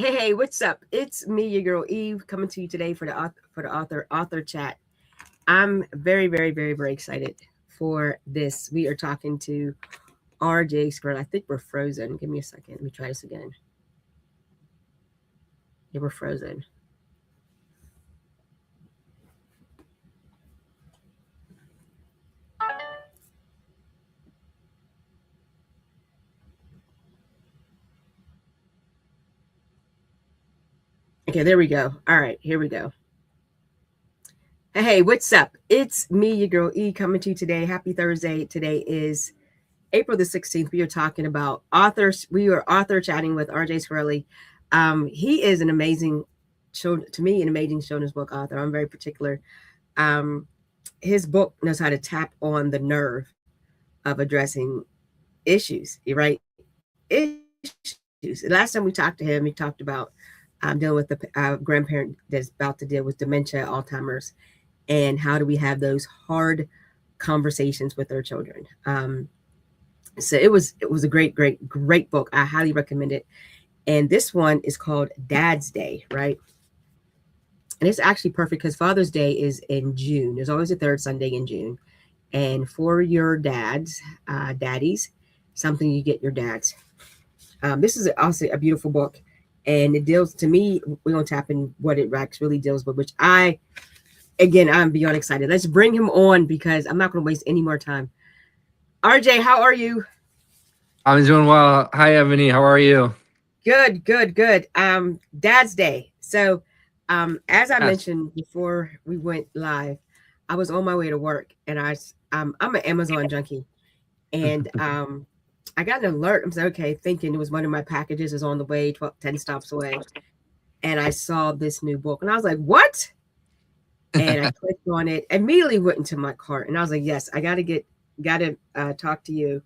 Hey, what's up? It's me, your girl Eve, coming to you today for the author chat. I'm very excited for this. We are talking to RJ Scarelli. I think we're frozen. Give me a second. Let me try this again. Yeah, we're frozen. Okay, there we go. All right, here we go. Hey, what's up? It's me, your girl E, coming to you today. Happy Thursday. Today is April the 16th. We are talking about authors. We are author chatting with RJ Scarelli. He is an amazing, to me, an amazing children's book author. I'm very particular. Um, his book knows how to tap on the nerve of addressing issues, right? Issues. Last time we talked to him, he talked about dealing with the grandparent that's about to deal with dementia, Alzheimer's, and how do we have those hard conversations with our children. So it was a great book. I highly recommend it. And this one is called Dad's Day, right? And it's actually perfect because Father's Day is in June. There's always a third Sunday in June. And for your daddies, something you get your dads. This is also a beautiful book, and it deals to me. We're gonna tap in what it really deals with, which I'm beyond excited. Let's bring him on because I'm not gonna waste any more time. RJ, how are you? I'm doing well. Hi, Ebony. How are you? Good. Dad's Day. So, as I Yes. mentioned before we went live, I was on my way to work, and I'm an Amazon junkie, and I got an alert. I'm like, okay, thinking it was one of my packages is on the way, 10 stops away, and I saw this new book, and I was like, what? And I clicked on it, immediately went into my cart, and I was like, yes, I gotta talk to you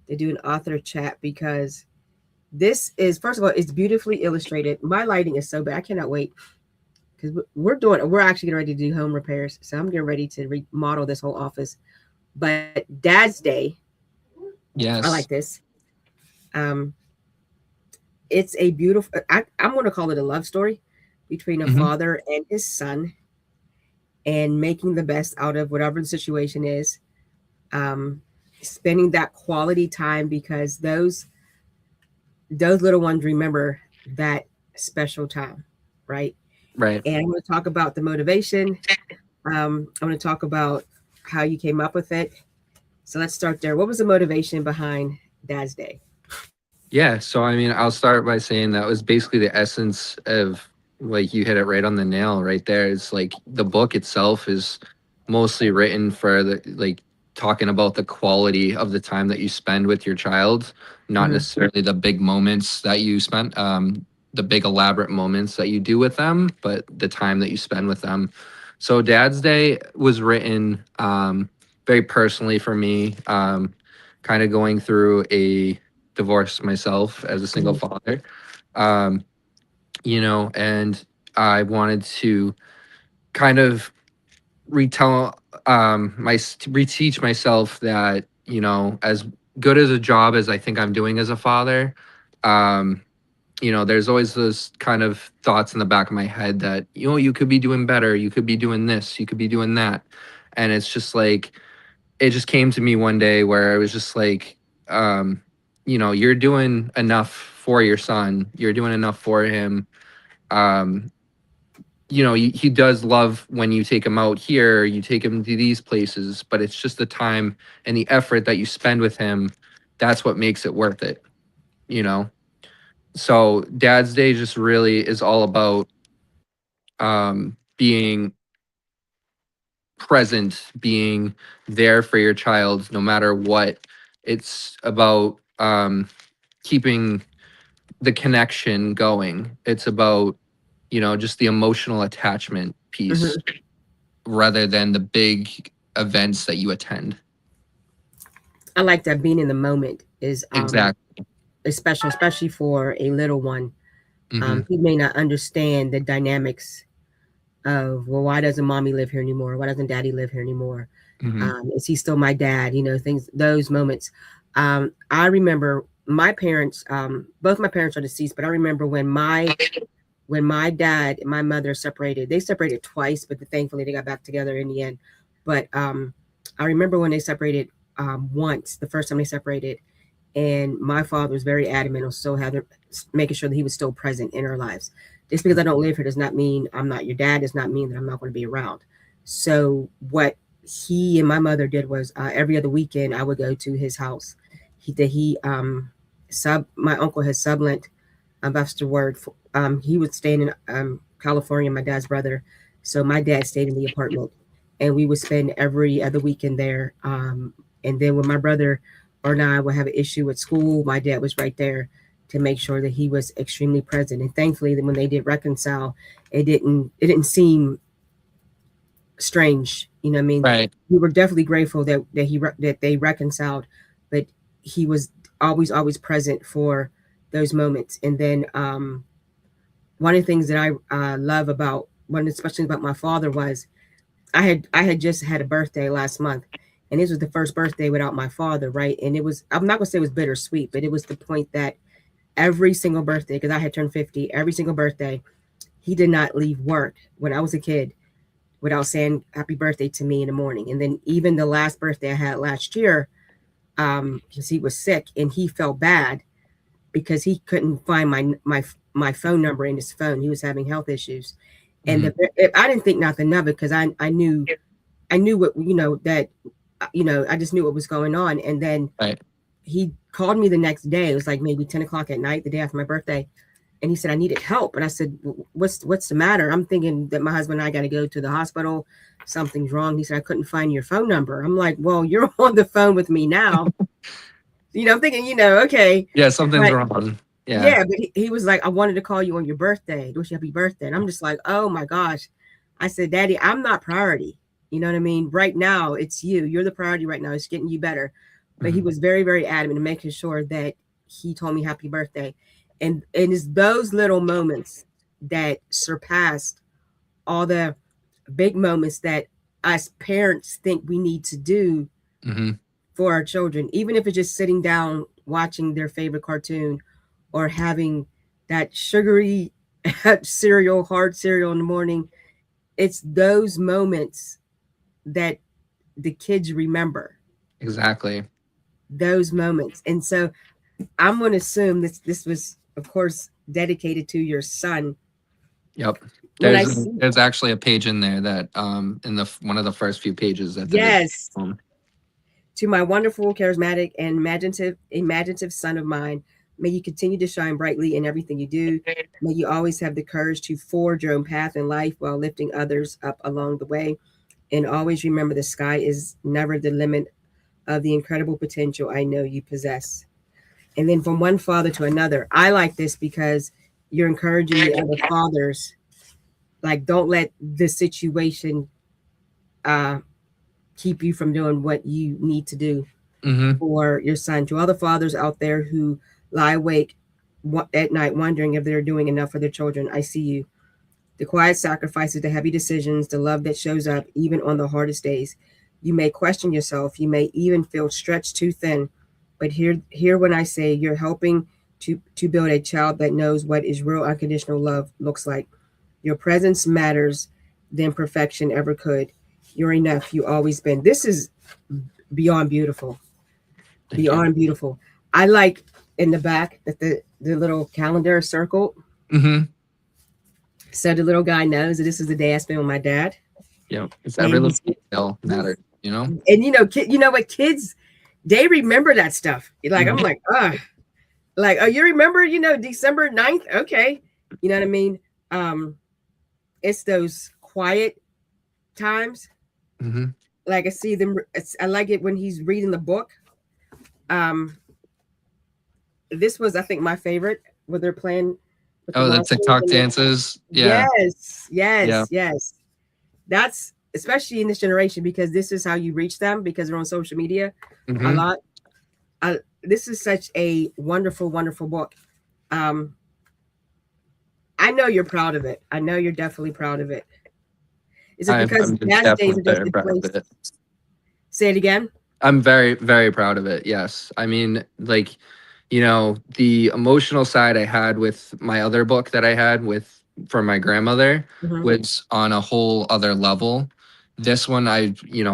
to do an author chat because this is, first of all, it's beautifully illustrated. My lighting is so bad. I cannot wait because we're actually getting ready to do home repairs. So I'm getting ready to remodel this whole office. But Dad's Day, I like Yes. this. Um, it's a beautiful, I'm going to call it a love story between a Hmm. father and his son and making the best out of whatever the situation is. Um, Spending that quality time because those little ones remember that special time, right? Right. And I'm going to talk about the motivation. I'm going to talk about how you came up with it. So let's start there. What was the motivation behind Dad's Day? Yeah. So, I mean, I'll start by saying that was basically the essence of, like, you hit it right on the nail right there. It's like the book itself is mostly written for talking about the quality of the time that you spend with your child, not Hmm. necessarily the big moments that you spent, the big elaborate moments that you do with them, but the time that you spend with them. So, Dad's Day was written very personally for me, kind of going through a divorced myself as a single Hmm. father. Um, and I wanted to kind of retell reteach myself that, as good as a job as I think I'm doing as a father, um, there's always those kind of thoughts in the back of my head that, you could be doing better, you could be doing this, you could be doing that. And it's just like, it just came to me one day where I was just like, um, you're doing enough for your son. You're doing enough for him. Um, he does love when you take him out here, you take him to these places, but it's just the time and the effort that you spend with him. That's what makes it worth it, you know? So Dad's Day just really is all about being present, being there for your child no matter what. It's about keeping the connection going. It's about, just the emotional attachment piece Hmm. rather than the big events that you attend. I like that being in the moment Exactly. is special, especially for a little one. Hmm. He may not understand the dynamics of, well, why doesn't mommy live here anymore? Why doesn't daddy live here anymore? Hmm. Is he still my dad? Things, those moments. I remember my parents, both my parents are deceased, but I remember when my dad and my mother separated. They separated twice, but thankfully they got back together in the end. But I remember when they separated once, the first time they separated, and my father was very adamant on still having, making sure that he was still present in our lives. Just because I don't live here does not mean I'm not your dad. Does not mean that I'm not going to be around. So what he and my mother did was every other weekend I would go to his house. He sub my uncle has sublent, that's the word. He was staying in California, my dad's brother. So my dad stayed in the apartment, and we would spend every other weekend there. And then when my brother or I would have an issue at school, my dad was right there to make sure that he was extremely present. And thankfully, when they did reconcile, it didn't seem strange. You know what I mean? Right. We were definitely grateful that they reconciled, but he was always present for those moments. And then one of the things that I love about one, especially about my father, was I had just had a birthday last month, and this was the first birthday without my father, right? And it was, I'm not gonna say it was bittersweet, but it was the point that every single birthday, because I had turned 50, every single birthday, he did not leave work when I was a kid without saying happy birthday to me in the morning. And then even the last birthday I had last year, because he was sick and he felt bad because he couldn't find my phone number in his phone. He was having health issues, and Hmm. I didn't think nothing of it because I knew what, that I just knew what was going on. And then Right. he called me the next day. It was like maybe 10 o'clock at night, the day after my birthday, and he said I needed help. And I said, What's the matter?" I'm thinking that my husband and I got to go to the hospital. Something's wrong. He said, "I couldn't find your phone number." I'm like, "Well, you're on the phone with me now." I'm thinking, okay, Yeah, something's but wrong. Yeah. yeah, but he was like, "I wanted to call you on your birthday, wish you happy birthday." And I'm just like, "Oh my gosh." I said, "Daddy, I'm not priority. You know what I mean? Right now, it's you. You're the priority right now. It's getting you better." But he Mhm. was very, very adamant in making sure that he told me happy birthday. And it's those little moments that surpassed all the big moments that us parents think we need to do Mhm. for our children, even if it's just sitting down watching their favorite cartoon or having that sugary cereal, hard cereal in the morning. It's those moments that the kids remember, Exactly. those moments. And so I'm going to assume this was, of course, dedicated to your son. Yep. When I see, There's actually a page in there that in the one of the first few pages at the beginning. yes, to my wonderful, charismatic, and imaginative son of mine, may you continue to shine brightly in everything you do. May you always have the courage to forge your own path in life while lifting others up along the way. And always remember the sky is never the limit of the incredible potential I know you possess. And then from one father to another, I like this because you're encouraging the other fathers, like, don't let the situation uh, keep you from doing what you need to do Mm-hmm. for your son. To other fathers out there who lie awake at night wondering if they're doing enough for their children, I see you. The quiet sacrifices, the heavy decisions, the love that shows up even on the hardest days. You may question yourself. You may even feel stretched too thin. But here when I say you're helping to build a child that knows what is real unconditional love looks like. Your presence matters than perfection ever could. You're enough. You always been. This is beyond beautiful. Thank you. Beyond beautiful. I like in the back that the little calendar is circled, Mm-hmm. so the little guy knows that this is the day I spent with my dad. Yep. It's every And little detail matters, you know? you know what, kids, they remember that stuff. Like, I'm Mhm. like, like, oh, you remember, December 9th? Okay. You know what I mean? Um, it's those quiet times. Mhm. Like, I see them. I like it when he's reading the book. Um, this was, I think, my favorite where they're playing with the Oh, the monsters TikTok and dances. Yeah. yes, Yeah. yes, yes. That's especially in this generation because this is how you reach them because they're on social media a Mhm. lot. This is such a wonderful, wonderful book. Um, I know you're proud of it. I know you're definitely proud of it. Is it because I'm Dad's days definitely are just very a proud place? of it. Say it again. I'm very, very proud of it. Yes. I mean, like, the emotional side I had with my other book that I had with from my grandmother Hmm. was on a whole other level. This one, I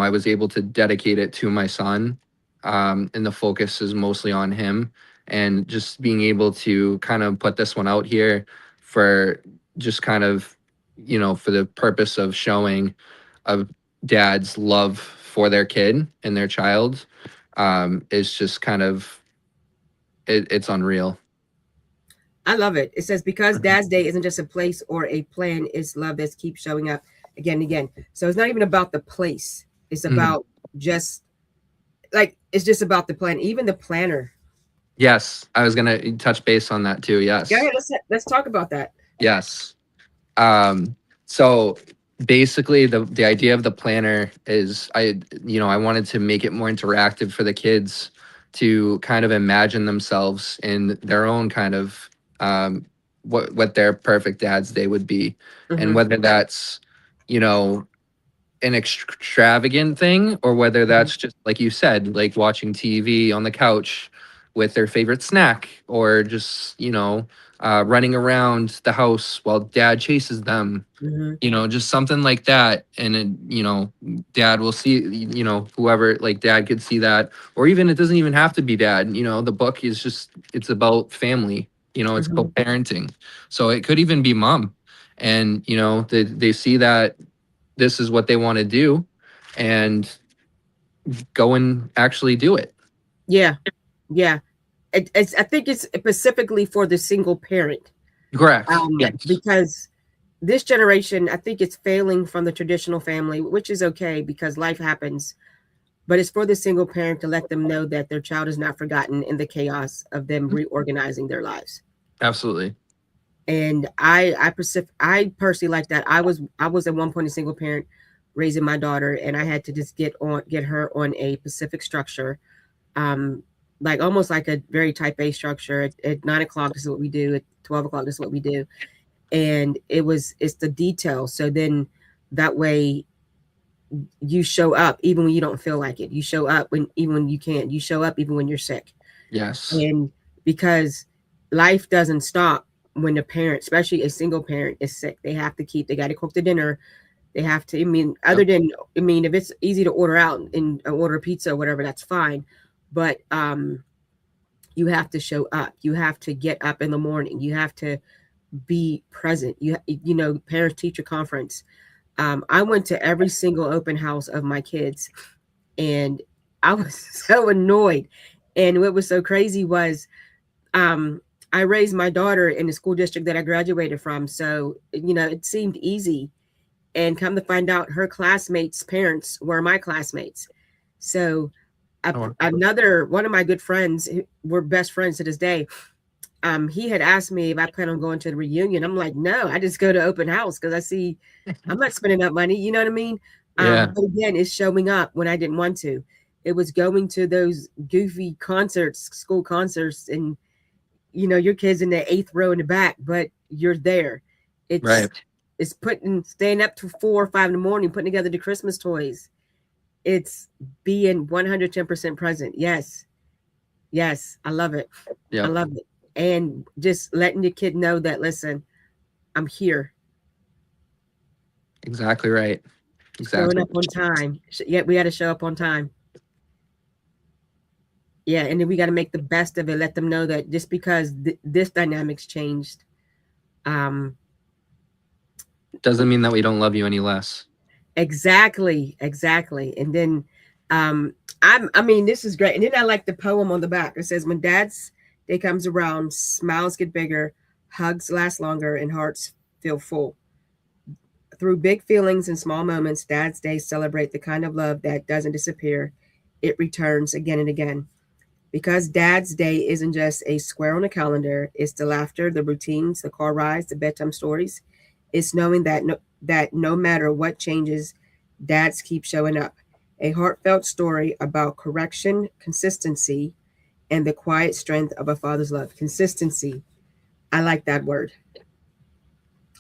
was able to dedicate it to my son, and the focus is mostly on him, and just being able to kind of put this one out here for just kind of, for the purpose of showing a dad's love for their kid and their child, is just kind of it's unreal. I love it. It says because Dad's Day isn't just a place or a plan, it's love that keeps showing up again and again. So it's not even about the place. It's Mhm. about just like it's just about the plan. Even the planner. Yes, I was gonna touch base on that too. Go Yes, ahead. Let's talk about that. yes. So basically, the idea of the planner is I wanted to make it more interactive for the kids to kind of imagine themselves in their own kind of, what their perfect dad's day would be, and Hmm. whether that's you know an extravagant thing, or whether Hmm. that's just like you said, like watching TV on the couch with their favorite snack, or just running around the house while dad chases them, Hmm. just something like that. And dad will see, whoever, like dad could see that, or even it doesn't even have to be dad. The book is just, it's about family, it's Hmm. about parenting. So it could even be mom, and they see that this is what they want to do, and go and actually do it. Yeah, yeah. I think it's specifically for the single parent, Correct. Yes. because this generation, I think it's failing from the traditional family, which is okay because life happens. But it's for the single parent to let them know that their child is not forgotten in the chaos of them reorganizing their lives. Absolutely. And I personally like that. I was at one point a single parent raising my daughter, and I had to just get her on a specific structure, um, like almost like a very type A structure. At 9 o'clock, this is what we do. At 12 o'clock, this is what we do. And it's the detail. So then that way you show up even when you don't feel like it. You show up when even when you can't. You show up even when you're sick. Yes. And because life doesn't stop when the parent, especially a single parent, is sick. They got to cook the dinner. They have to, I mean, Yep. other than, I mean, if it's easy to order out and order pizza or whatever, that's fine. But you have to show up. You have to get up in the morning. You have to be present. Parents teacher conference. I went to every single open house of my kids, and I was so annoyed. And what was so crazy was, um, I raised my daughter in the school district that I graduated from, so it seemed easy. And come to find out, her classmates' parents were my classmates. So Oh, another one of my good friends, we're best friends to this day. He had asked me if I plan on going to the reunion. I'm like, no, I just go to open house because I see I'm not spending that money. You know what I mean? yeah. But again, it's showing up when I didn't want to. It was going to those goofy concerts, school concerts, and your kids in the eighth row in the back, but you're there. It's Right. it's staying up to 4 or 5 in the morning, putting together the Christmas toys. It's being 110% present. Yes, yes, I love it. I Yep. love it. And just letting the kid know that, listen, I'm here, Exactly right. showing Exactly. up on time. Yeah, we got to show up on time. Yeah, and then we got to make the best of it. Let them know that just because this dynamics changed, um, Doesn't mean that we don't love you any less. exactly, exactly. And then, um, I mean, this is great. And then I like the poem on the back. It says, "When Dad's day comes around, smiles get bigger, hugs last longer, and hearts feel full. Through big feelings and small moments, Dad's Day celebrate the kind of love that doesn't disappear. It returns again and again. Because Dad's Day isn't just a square on a calendar, it's the laughter, the routines, the car rides, the bedtime stories. It's knowing that no matter what changes, dads keep showing up. A heartfelt story about correction, consistency, and the quiet strength of a father's love. Consistency. I like that word.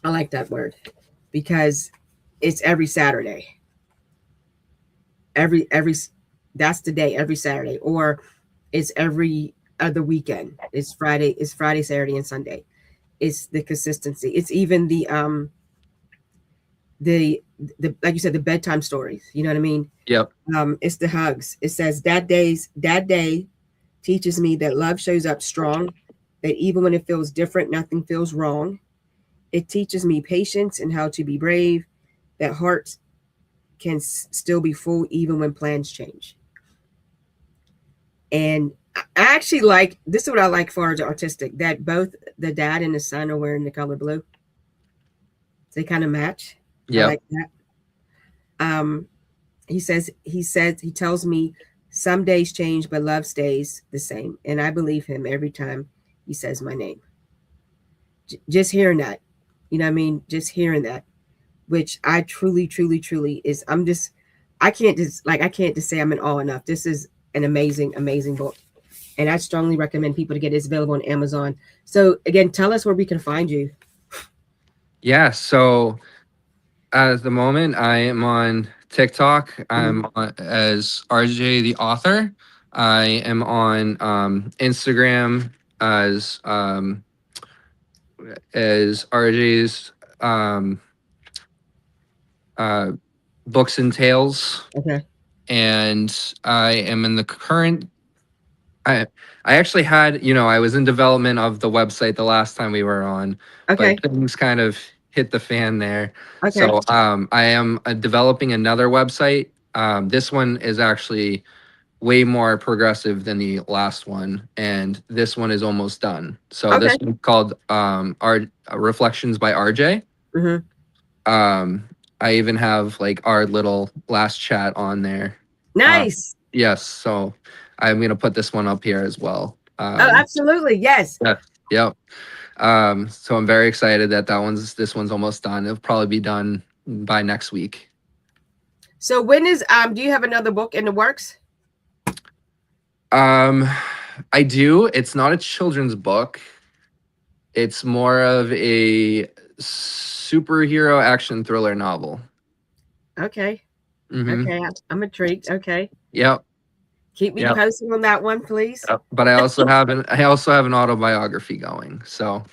I like that word because it's every Saturday. Every that's the day, every Saturday, or it's every the weekend. It's Friday, Saturday, and Sunday. It's the consistency. It's even the like you said, the bedtime stories. You know what I mean? Yep. It's the hugs. It says Dad Day teaches me that love shows up strong, that even when it feels different, nothing feels wrong. It teaches me patience and how to be brave, that hearts can still be full even when plans change. And I actually like this is what I like far as artistic, that both the dad and the son are wearing the color blue. They kind of match. I Yep. like that. Um, he tells me some days change, but love stays the same. And I believe him every time he says my name. Just hearing that, you know what I mean? Just hearing that, which I truly, truly, truly is, I can't just say I'm in awe enough. This is an amazing, amazing book. And I strongly recommend people to get it. It's available on Amazon. So again, tell us where we can find you. Yeah. So at the moment, I am on TikTok. Mhm. I'm on, as RJ the author. I am on Instagram as RJ's uh, books and tales, Okay. and I am in the current. I I actually had, I was in development of the website the last time we were on, but Okay. things kind of hit the fan there. Okay. So I am developing another website. This one is actually way more progressive than the last one, and this one is almost done. So Okay. this one's called our Reflections by RJ. Mm-hmm. Um, I even have like our little last chat on there. Uh, Nice. yes, so I'm gonna put this one up here as well. Oh, absolutely. Yes. Yeah, yep. So I'm very excited that this one's almost done. It'll probably be done by next week. So when is do you have another book in the works? Um, I do. It's not a children's book. It's more of a superhero action thriller novel. Okay. Mm-hmm. Okay. I'm intrigued. Okay. Yep. Keep me Yep. posted on that one, please. Yep. But I also have an autobiography going. So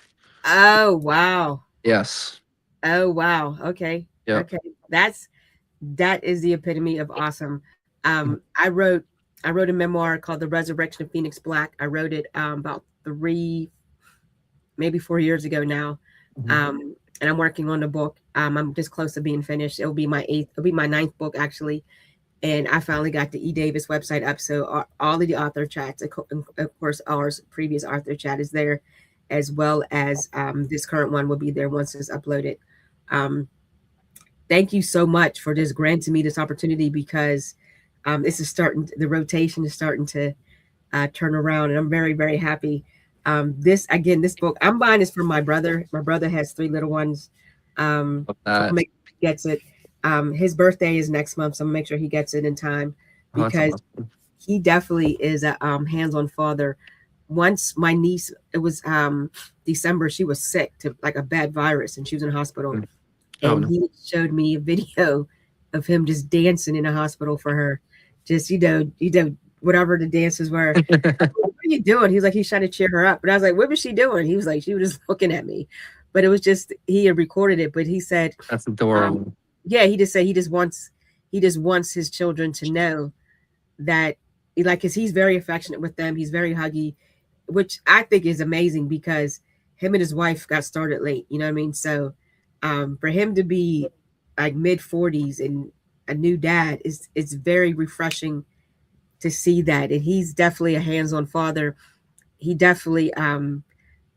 Oh, wow. yes. Oh, wow. Okay. Yep. Okay. That is the epitome of awesome. I wrote a memoir called The Resurrection of Phoenix Black. I wrote it about 3 maybe 4 years ago now. Mhm. And I'm working on the book. I'm just close to being finished. It'll be my ninth book actually. And I finally got the E. Davis website up. So all of the author chats, of course, our previous author chat is there, as well as this current one will be there once it's uploaded. Um, thank you so much for just granting me this opportunity because this is starting. The rotation is starting to turn around, and I'm very, very happy. This book I'm buying is for my brother. My brother has three little ones, Love so I'll that. make sure he gets it. His birthday is next month, so I'm gonna make sure he gets it in time Oh, that's because awesome. he definitely is a hands-on father. Once my niece, it was December, she was sick to like a bad virus, and she was in the hospital, Mm. Oh and no. he showed me a video of him just dancing in the hospital for her, just whatever the dances were. What are you doing? He was like, he's trying to cheer her up. But I was like, what was she doing? He was like, she was just looking at me. But it was just, he had recorded it. But he said, That's um, adorable. yeah, he just said he just wants his children to know that, like, because he's very affectionate with them. He's very huggy, which I think is amazing because him and his wife got started late. You know what I mean? So for him to be like mid 40s and a new dad is it's very refreshing to see that. And he's definitely a hands-on father. He definitely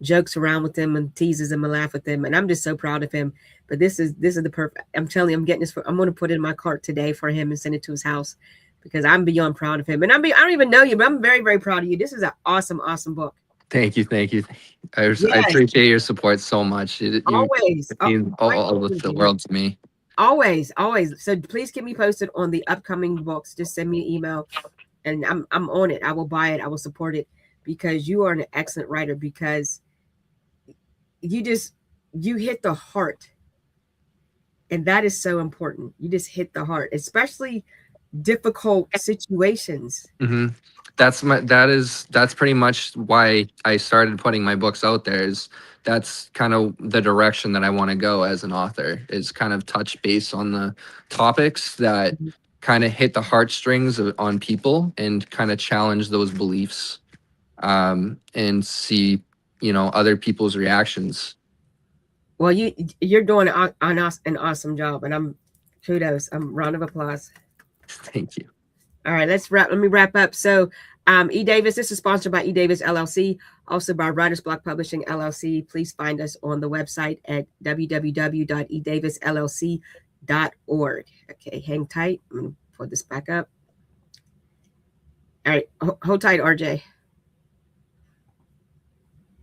jokes around with them and teases them and laugh with them, and I'm just so proud of him. But this is the perfect. I'm telling you, I'm getting this. I'm going to put it in my cart today for him and send it to his house because I'm beyond proud of him. And I don't even know you, but I'm very, very proud of you. This is an awesome, awesome book. Thank you. Thank you. I Yes, appreciate your support so much. always. It means My all of the pleasure. world to me. Always, always. So please keep me posted on the upcoming books. Just send me an email, and I'm on it. I will buy it. I will support it because you are an excellent writer. Because you just you hit the heart, and that is so important. You just hit the heart, especially difficult situations. Hmm. That's pretty much why I started putting my books out there. Is that's kind of the direction that I want to go as an author, is kind of touch base on the topics that Mhm. kind of hit the heartstrings on people and kind of challenge those beliefs, and see, other people's reactions. Well, you're doing an awesome job, and I'm kudos. Round of applause. Thank you. All right, let's wrap. Let me wrap up. So, E Davis. This is sponsored by E Davis LLC, also by Writers Block Publishing LLC. Please find us on the website at www.edavisllc.org. Okay, hang tight. I'm gonna pull this back up. All right, hold tight, RJ.